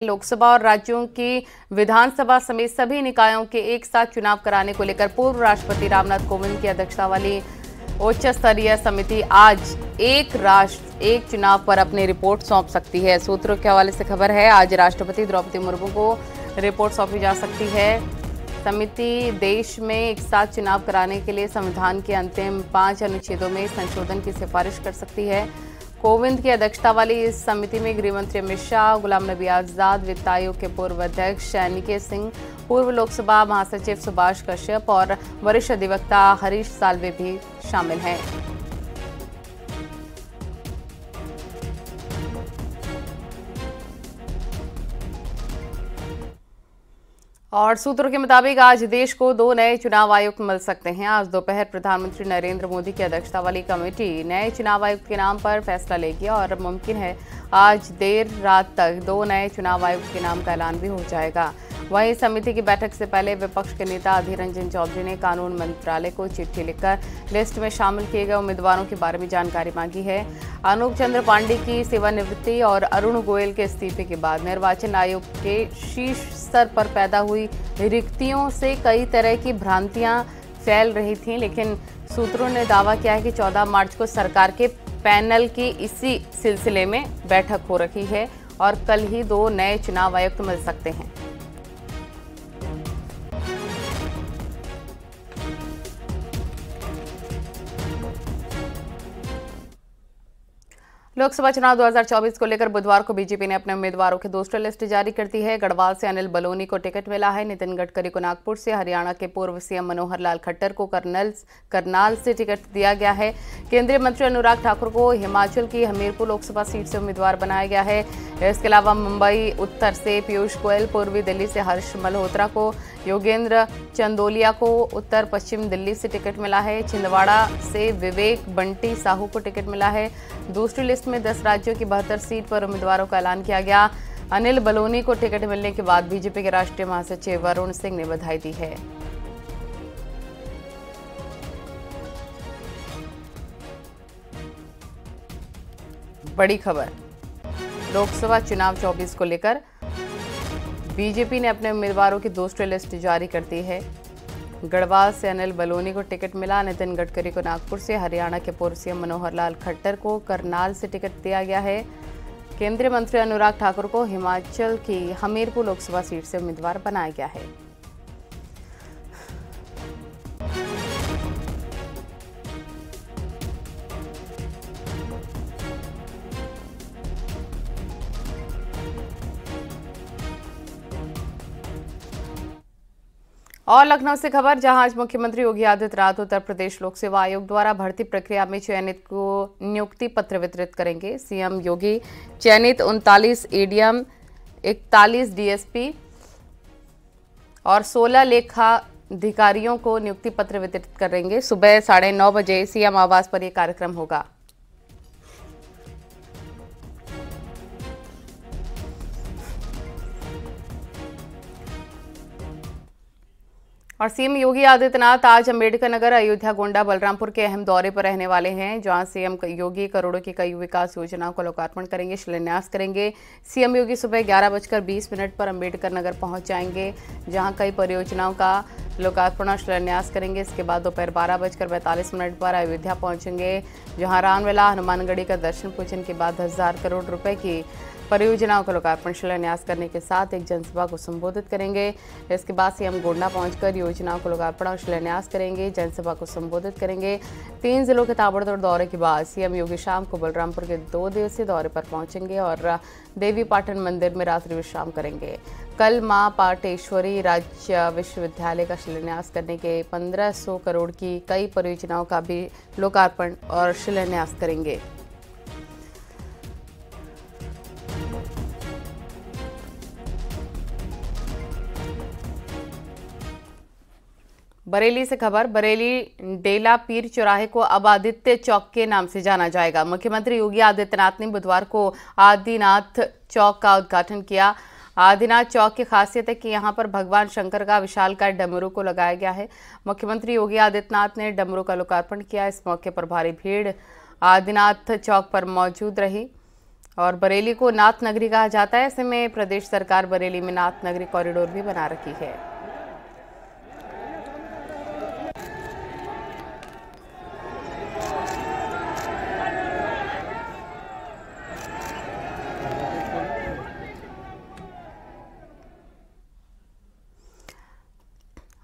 लोकसभा और राज्यों की विधानसभा समेत सभी निकायों के एक साथ चुनाव कराने को लेकर पूर्व राष्ट्रपति रामनाथ कोविंद की अध्यक्षता वाली उच्च स्तरीय समिति आज एक राष्ट्र एक चुनाव पर अपनी रिपोर्ट सौंप सकती है। सूत्रों के हवाले से खबर है, आज राष्ट्रपति द्रौपदी मुर्मू को रिपोर्ट सौंपी जा सकती है। समिति देश में एक साथ चुनाव कराने के लिए संविधान के अंतिम 5 अनुच्छेदों में संशोधन की सिफारिश कर सकती है। कोविंद की अध्यक्षता वाली इस समिति में गृह मंत्री अमित शाह, गुलाम नबी आजाद, वित्त आयोग के पूर्व अध्यक्ष निके सिंह, पूर्व लोकसभा महासचिव सुभाष कश्यप और वरिष्ठ अधिवक्ता हरीश साल्वे भी शामिल हैं। और सूत्रों के मुताबिक आज देश को 2 नए चुनाव आयुक्त मिल सकते हैं। आज दोपहर प्रधानमंत्री नरेंद्र मोदी की अध्यक्षता वाली कमेटी नए चुनाव आयुक्त के नाम पर फैसला लेगी और मुमकिन है आज देर रात तक 2 नए चुनाव आयुक्त के नाम का ऐलान भी हो जाएगा। वहीं समिति की बैठक से पहले विपक्ष के नेता अधीर रंजन चौधरी ने कानून मंत्रालय को चिट्ठी लिखकर लिस्ट में शामिल किए गए उम्मीदवारों के बारे में जानकारी मांगी है। अनूप चंद्र पांडे की सेवानिवृत्ति और अरुण गोयल के इस्तीफे के बाद निर्वाचन आयोग के शीर्ष स्तर पर पैदा हुई रिक्तियों से कई तरह की भ्रांतियां फैल रही थीं, लेकिन सूत्रों ने दावा किया है कि 14 मार्च को सरकार के पैनल की इसी सिलसिले में बैठक हो रही है और कल ही 2 नए चुनाव आयुक्त मिल सकते हैं। लोकसभा चुनाव 2024 को लेकर बुधवार को बीजेपी ने अपने उम्मीदवारों की दूसरी लिस्ट जारी कर दी है। गढ़वाल से अनिल बलूनी को टिकट मिला है। नितिन गडकरी को नागपुर से, हरियाणा के पूर्व सीएम मनोहर लाल खट्टर को करनाल से टिकट दिया गया है। केंद्रीय मंत्री अनुराग ठाकुर को हिमाचल की हमीरपुर लोकसभा सीट से उम्मीदवार बनाया गया है। इसके अलावा मुंबई उत्तर से पीयूष गोयल, पूर्वी दिल्ली से हर्ष मल्होत्रा को, योगेंद्र चंदोलिया को उत्तर पश्चिम दिल्ली से टिकट मिला है। छिंदवाड़ा से विवेक बंटी साहू को टिकट मिला है। दूसरी लिस्ट में 10 राज्यों की 72 सीट पर उम्मीदवारों का ऐलान किया गया। अनिल बलूनी को टिकट मिलने के बाद बीजेपी के राष्ट्रीय महासचिव वरुण सिंह ने बधाई दी है। बड़ी खबर, लोकसभा चुनाव 24 को लेकर बीजेपी ने अपने उम्मीदवारों की दूसरी लिस्ट जारी कर दी है। गढ़वाल से अनिल बलूनी को टिकट मिला। नितिन गडकरी को नागपुर से, हरियाणा के पूर्व सीएम मनोहर लाल खट्टर को करनाल से टिकट दिया गया है। केंद्रीय मंत्री अनुराग ठाकुर को हिमाचल की हमीरपुर लोकसभा सीट से उम्मीदवार बनाया गया है। और लखनऊ से खबर, जहां आज मुख्यमंत्री योगी आदित्यनाथ उत्तर प्रदेश लोक सेवा आयोग द्वारा भर्ती प्रक्रिया में चयनित को नियुक्ति पत्र वितरित करेंगे। सीएम योगी चयनित 39 एडीएम, 41 डीएसपी और 16 लेखाधिकारियों को नियुक्ति पत्र वितरित करेंगे। सुबह 9:30 बजे सीएम आवास पर यह कार्यक्रम होगा। और सीएम योगी आदित्यनाथ आज अंबेडकर नगर, अयोध्या, गोंडा, बलरामपुर के अहम दौरे पर रहने वाले हैं, जहां सीएम योगी करोड़ों की कई विकास योजनाओं का लोकार्पण करेंगे, शिलान्यास करेंगे। सीएम योगी सुबह 11:20 पर अंबेडकर नगर पहुंच जाएंगे, जहां कई परियोजनाओं का लोकार्पण और शिलान्यास करेंगे। इसके बाद दोपहर 12:42 पर अयोध्या पहुंचेंगे, जहां रामलला, हनुमानगढ़ी का दर्शन पूजन के बाद 1000 करोड़ रुपए की परियोजनाओं का लोकार्पण शिलान्यास करने के साथ एक जनसभा को संबोधित करेंगे। इसके बाद सीएम गोंडा पहुंचकर योजनाओं को लोकार्पण और शिलान्यास करेंगे, जनसभा को संबोधित करेंगे। 3 जिलों के ताबड़तोड़ दौरे के बाद सीएम योगी शाम को बलरामपुर के 2 दिवसीय दौरे पर पहुंचेंगे और देवी पाटन मंदिर में रात्रि विश्राम करेंगे। कल मां पाटेश्वरी राज्य विश्वविद्यालय का शिलान्यास करने के 1500 करोड़ की कई परियोजनाओं का भी लोकार्पण और शिलान्यास करेंगे। बरेली से खबर, बरेली डेला पीर चौराहे को अब आदित्य चौक के नाम से जाना जाएगा। मुख्यमंत्री योगी आदित्यनाथ ने बुधवार को आदिनाथ चौक का उद्घाटन किया। आदिनाथ चौक की खासियत है कि यहां पर भगवान शंकर का विशालकाय डमरू को लगाया गया है। मुख्यमंत्री योगी आदित्यनाथ ने डमरू का लोकार्पण किया। इस मौके पर भारी भीड़ आदिनाथ चौक पर मौजूद रही और बरेली को नाथ नगरी कहा जाता है। ऐसे में प्रदेश सरकार बरेली में नाथ नगरी कॉरिडोर भी बना रखी है।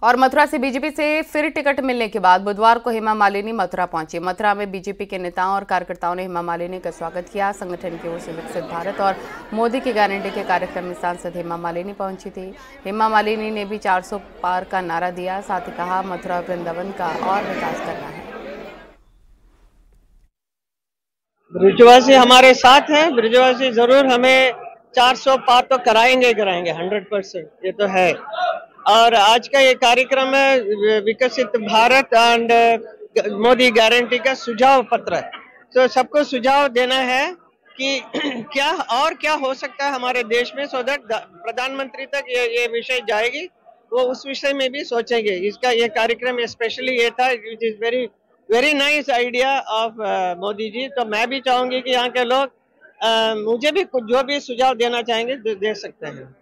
और मथुरा से बीजेपी से फिर टिकट मिलने के बाद बुधवार को हेमा मालिनी मथुरा पहुंची। मथुरा में बीजेपी के नेताओं और कार्यकर्ताओं ने हेमा मालिनी का स्वागत किया। संगठन की ओर से विकसित भारत और मोदी की गारंटी के कार्यक्रम में सांसद हेमा मालिनी पहुंची थी। हेमा मालिनी ने भी 400 पार का नारा दिया। साथ ही कहा, मथुरा वृंदावन का और विकास करना है। ब्रिजवासी हमारे साथ हैं। ब्रिजवासी जरूर हमें 400 पार तो कराएंगे 100%, ये तो है। और आज का ये कार्यक्रम है विकसित भारत एंड मोदी गारंटी का सुझाव पत्र। तो सबको सुझाव देना है कि क्या हो सकता है हमारे देश में, सो दैट प्रधानमंत्री तक ये विषय जाएगी, वो उस विषय में भी सोचेंगे। इसका ये कार्यक्रम स्पेशली ये था, which is very very nice idea of Modi ji. तो मैं भी चाहूंगी कि यहाँ के लोग मुझे भी कुछ जो भी सुझाव देना चाहेंगे दे सकते हैं।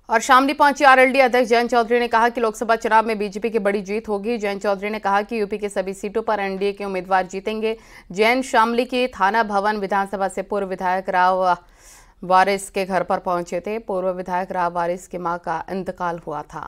और शामली पहुंची आरएलडी अध्यक्ष जयंत चौधरी ने कहा कि लोकसभा चुनाव में बीजेपी की बड़ी जीत होगी। जयंत चौधरी ने कहा कि यूपी के सभी सीटों पर एनडीए के उम्मीदवार जीतेंगे। जयंत शामली के थाना भवन विधानसभा से पूर्व विधायक राव वारिस के घर पर पहुंचे थे। पूर्व विधायक राव वारिस की मां का इंतकाल हुआ था।